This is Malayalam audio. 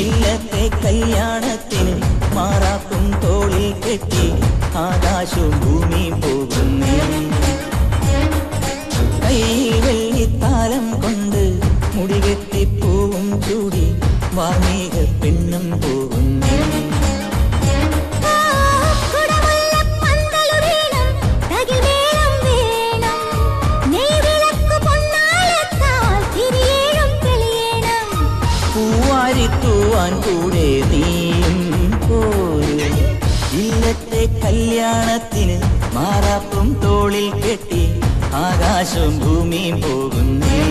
ഇല്ലത്തെ കല്യാണത്തിന് മാറാപ്പും തോളിൽ കെട്ടി ആകാശവും ഭൂമിയും പോകുന്നേ. കയ്യിൽ വെള്ളിത്താലം കൊണ്ട് മുടികെട്ടി പൂവും ചൂടി വാർമീക പെണ്ണും പോകുന്നേ. പൂവാരിത്തൂവാൻ കൂടെ നീയും പോരും. ഇല്ലത്തെ കല്യാണത്തിന് മാറാപ്പും തോളിൽ കെട്ടി ആകാശവും ഭൂമിയും പോകുന്നേ.